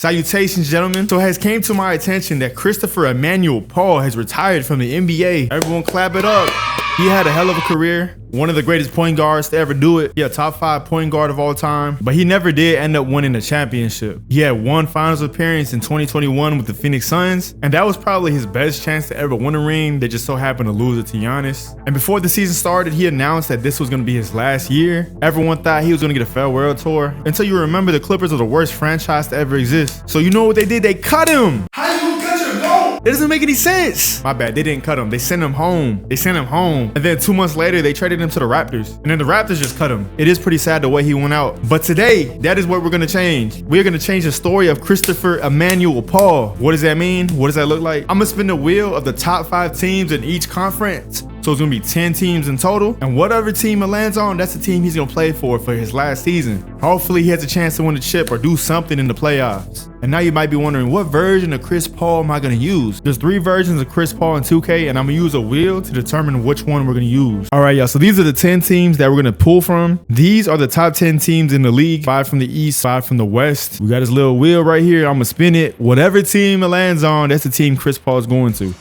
Salutations, gentlemen. So it has came to my attention that Christopher Emmanuel Paul has retired from the NBA. Everyone clap it up. He had a hell of a career. One of the greatest point guards to ever do it. Yeah, top 5 point guard of all time. But he never did end up winning a championship. He had one finals appearance in 2021 with the Phoenix Suns. And that was probably his best chance to ever win a ring. They just so happened to lose it to Giannis. And before the season started, he announced that this was going to be his last year. Everyone thought he was going to get a farewell tour. Until you remember, the Clippers are the worst franchise to ever exist. So you know what they did? They cut him. How you gonna cut your goat? It doesn't make any sense. My bad, they didn't cut him. They sent him home. And then 2 months later, they traded him to the Raptors. And then the Raptors just cut him. It is pretty sad the way he went out. But today, that is what we're gonna change. We're gonna change the story of Christopher Emmanuel Paul. What does that mean? What does that look like? I'm gonna spin the wheel of the top 5 teams in each conference. So it's gonna be 10 teams in total. And whatever team it lands on, that's the team he's gonna play for his last season. Hopefully he has a chance to win a chip or do something in the playoffs. And now you might be wondering, what version of Chris Paul am I gonna use? There's 3 versions of Chris Paul in 2K, and I'm gonna use a wheel to determine which one we're gonna use. All right, y'all, so these are the 10 teams that we're gonna pull from. These are the top 10 teams in the league. 5 from the East, 5 from the West. We got this little wheel right here. I'm gonna spin it. Whatever team it lands on, that's the team Chris Paul is going to.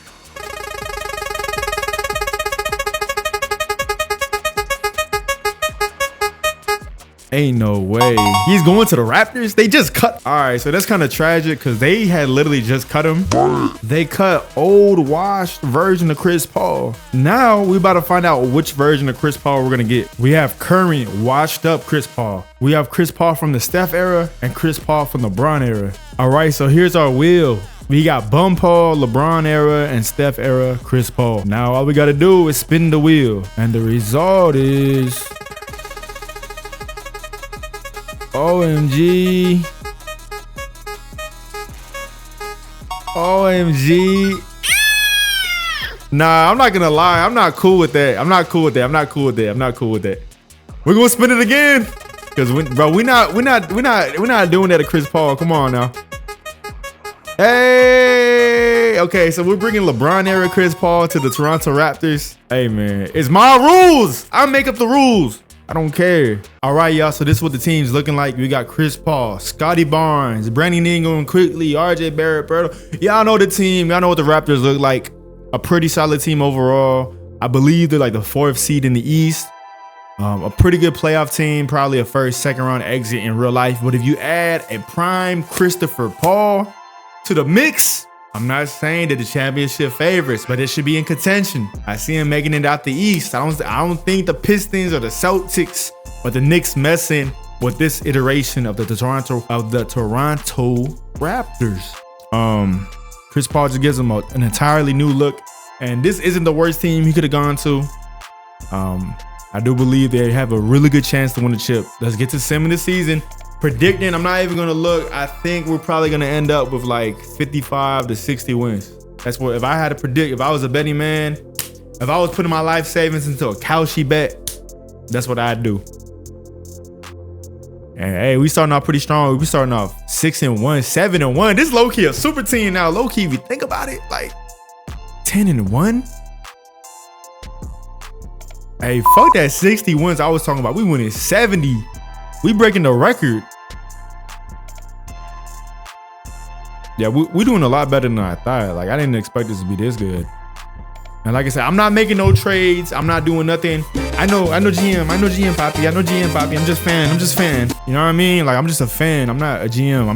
Ain't no way. He's going to the Raptors? They just cut. All right, so that's kind of tragic because they had literally just cut him. They cut old washed version of Chris Paul. Now we about to find out which version of Chris Paul we're gonna get. We have current washed up Chris Paul. We have Chris Paul from the Steph era and Chris Paul from the LeBron era. All right, so here's our wheel. We got Bum Paul, LeBron era, and Steph era Chris Paul. Now all we gotta do is spin the wheel. And the result is... OMG. OMG. Nah, I'm not gonna lie. I'm not cool with that. I'm not cool with that. We're gonna spin it again. Cause we're not doing that to Chris Paul. Come on now. Hey, okay, so we're bringing LeBron era Chris Paul to the Toronto Raptors. Hey man, it's my rules. I make up the rules. I don't care. All right, y'all. So this is what the team's looking like. We got Chris Paul, Scotty Barnes, Brandon Ingram, quickly, RJ Barrett, Berto. Y'all know the team. Y'all know what the Raptors look like. A pretty solid team overall. I believe they're like the 4th seed in the East. A pretty good playoff team. Probably a first, second round exit in real life. But if you add a prime Christopher Paul to the mix, I'm not saying that the championship favorites, but it should be in contention. I see him making it out the East. I don't think the Pistons or the Celtics or the Knicks messing with this iteration of the Toronto Raptors. Chris Paul just gives him an entirely new look, and this isn't the worst team he could have gone to. I do believe they have a really good chance to win the chip. Let's get to sim in the season. Predicting, I'm not even gonna look. I think we're probably gonna end up with like 55 to 60 wins. That's what, if I had to predict, if I was a betting man, if I was putting my life savings into a Cowshy bet, that's what I'd do. And hey, we starting off pretty strong. We starting off 6-1, 7-1. This low key a super team now. Low key, if you think about it, like 10-1. Hey, fuck that 60 wins I was talking about. We winning 70. We breaking the record. Yeah, we doing a lot better than I thought. Like, I didn't expect this to be this good. And like I said, I'm not making no trades. I'm not doing nothing. I know GM Poppy. I'm just fan. You know what I mean? Like, I'm just a fan. I'm not a GM.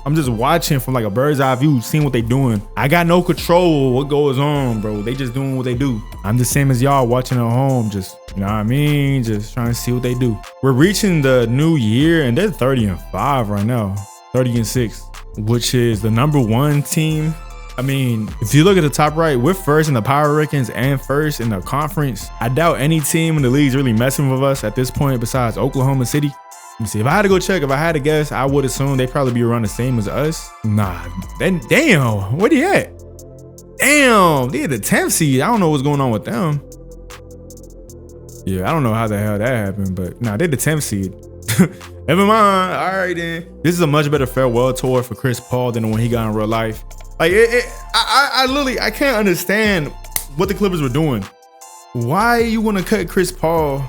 I'm just watching from like a bird's eye view, seeing what they doing. I got no control of what goes on, bro. They just doing what they do. I'm the same as y'all watching at home. Just, you know what I mean? Just trying to see what they do. We're reaching the new year and they're 30-5 right now. 30-6, which is the #1 team. I mean, if you look at the top right, we're first in the power rankings and first in the conference. I doubt any team in the league is really messing with us at this point besides Oklahoma City. Let me see. If I had to go check, if I had to guess, I would assume they'd probably be around the same as us. Nah, then damn, where they at? Damn, they're the 10th seed. I don't know what's going on with them. Yeah, I don't know how the hell that happened, but nah, they're the 10th seed. Never mind. All right, then. This is a much better farewell tour for Chris Paul than the one he got in real life. Like, I literally, I can't understand what the Clippers were doing. Why you want to cut Chris Paul?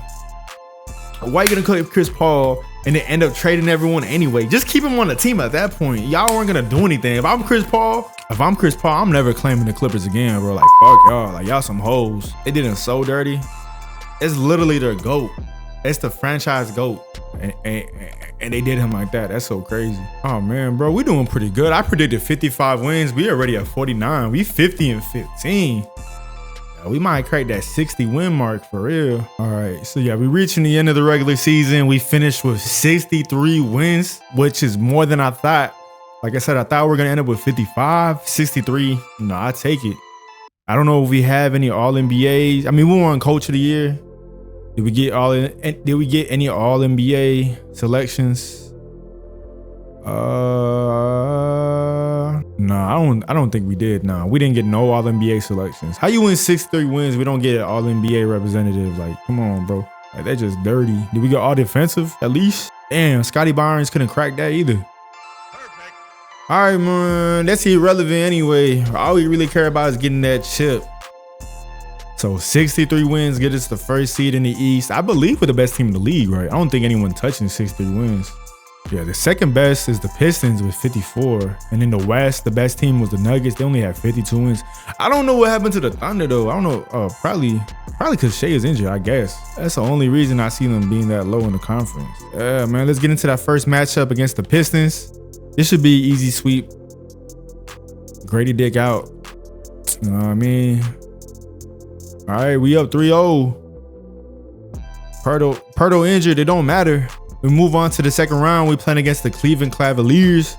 Why you gonna cut Chris Paul and they end up trading everyone anyway. Just keep him on the team at that point. Y'all weren't gonna do anything. If I'm Chris Paul, I'm never claiming the Clippers again, bro. Like, fuck y'all. Like, y'all some hoes. They did him so dirty. It's literally their GOAT. It's the franchise GOAT. And they did him like that. That's so crazy. Oh man, bro, we doing pretty good. I predicted 55 wins. We already at 49. We 50 and 15. We might crack that 60 win mark for real. All right, so yeah, we reaching the end of the regular season. We finished with 63 wins, which is more than I thought. Like I said, I thought we were gonna end up with 55, 63. No, I take it. I don't know if we have any All-NBAs. I mean, we won Coach of the Year. Did we get any All-NBA selections? No, I don't think we did. No, we didn't get no All-NBA selections. How you win 63 wins? We don't get an All-NBA representative. Like, come on, bro. Like, that's just dirty. Did we get all defensive at least? Damn, Scotty Barnes couldn't crack that either. Perfect. All right, man. That's irrelevant anyway. All we really care about is getting that chip. So 63 wins get us the first seed in the East. I believe we're the best team in the league, right? I don't think anyone touching 63 wins. Yeah, the second best is the Pistons with 54. And in the West, the best team was the Nuggets. They only had 52 wins. I don't know what happened to the Thunder though. I don't know. Probably because Shea is injured, I guess. That's the only reason I see them being that low in the conference. Yeah, man, let's get into that first matchup against the Pistons. This should be easy sweep. Grady Dick out. You know what I mean? All right, we up 3-0. Pirtle injured. It don't matter. We move on to the second round. We playing against the Cleveland Cavaliers.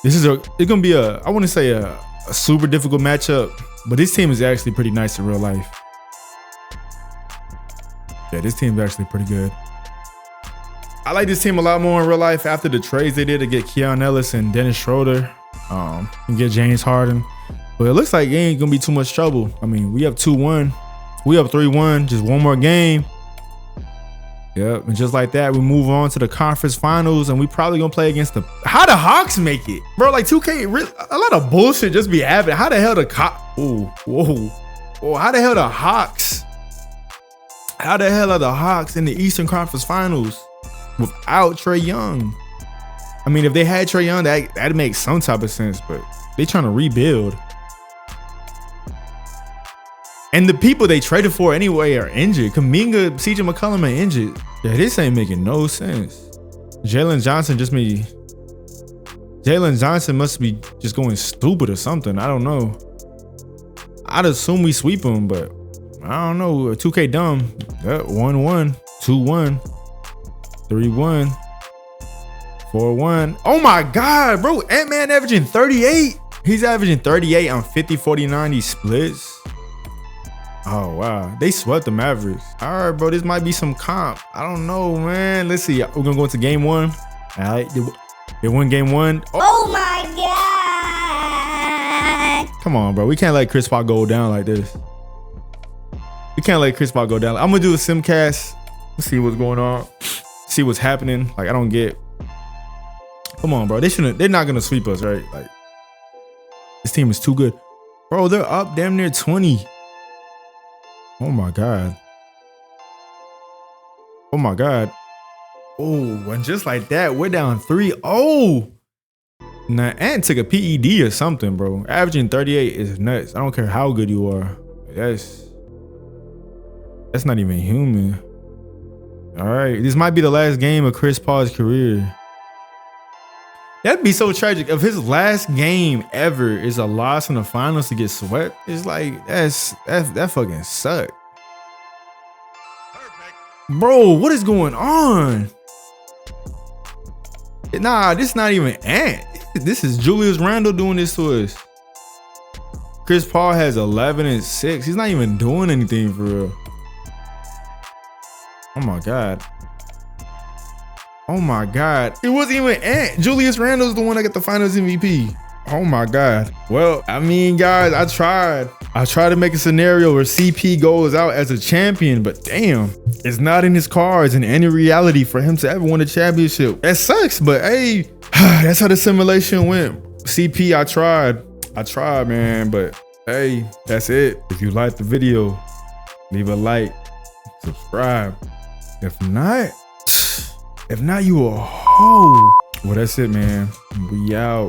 It's gonna be I wouldn't say a super difficult matchup, but this team is actually pretty nice in real life. Yeah, this team's actually pretty good. I like this team a lot more in real life after the trades they did to get Keon Ellis and Dennis Schroeder, and get James Harden. But it looks like it ain't gonna be too much trouble. I mean, we up 2-1. We up 3-1. Just one more game. Yep, and just like that, we move on to the conference finals, and we probably gonna play against how the Hawks make it, bro. Like 2K, a lot of bullshit just be happening. How the hell how the hell the Hawks? How the hell are the Hawks in the Eastern Conference Finals without Trae Young? I mean, if they had Trae Young, that'd make some type of sense, but they trying to rebuild. And the people they traded for anyway are injured. Kuminga, CJ McCollum are injured. Yeah, this ain't making no sense. Jalen Johnson must be just going stupid or something. I don't know. I'd assume we sweep him, but I don't know. 2K dumb. 1-1, 2-1, 3-1, 4-1. Oh my God, bro. Ant-Man averaging 38. He's averaging 38 on 50, 40, 90 splits. Oh, wow. They swept the Mavericks. All right, bro. This might be some comp. I don't know, man. Let's see. We're going to go into game one. All right. They won game one. Oh, my God. Come on, bro. We can't let Chris Paul go down like this. We can't let Chris Paul go down. I'm going to do a simcast. Let's see what's going on. See what's happening. Like, I don't get. Come on, bro. They're not going to sweep us, right? Like, this team is too good. Bro, they're up damn near 20. Oh my God. Oh my God. Oh, and just like that, we're down 3-0. Nah, Ant took a PED or something, bro. Averaging 38 is nuts. I don't care how good you are. That's not even human. All right, this might be the last game of Chris Paul's career. That'd be so tragic. If his last game ever is a loss in the finals to get swept, it's like that fucking sucked. Bro, what is going on? Nah, this not even Ant. This is Julius Randle doing this to us. Chris Paul has 11 and 6. He's not even doing anything for real. Oh my God. Oh my God. It wasn't even Ant. Julius Randle's the one that got the finals MVP. Oh my God. Well, I mean, guys, I tried to make a scenario where CP goes out as a champion, but damn, it's not in his cards in any reality for him to ever win a championship. That sucks, but hey, that's how the simulation went. CP, I tried, man, but hey, that's it. If you liked the video, leave a like, subscribe. If not, If not, you a hoe. Well, that's it, man. We out.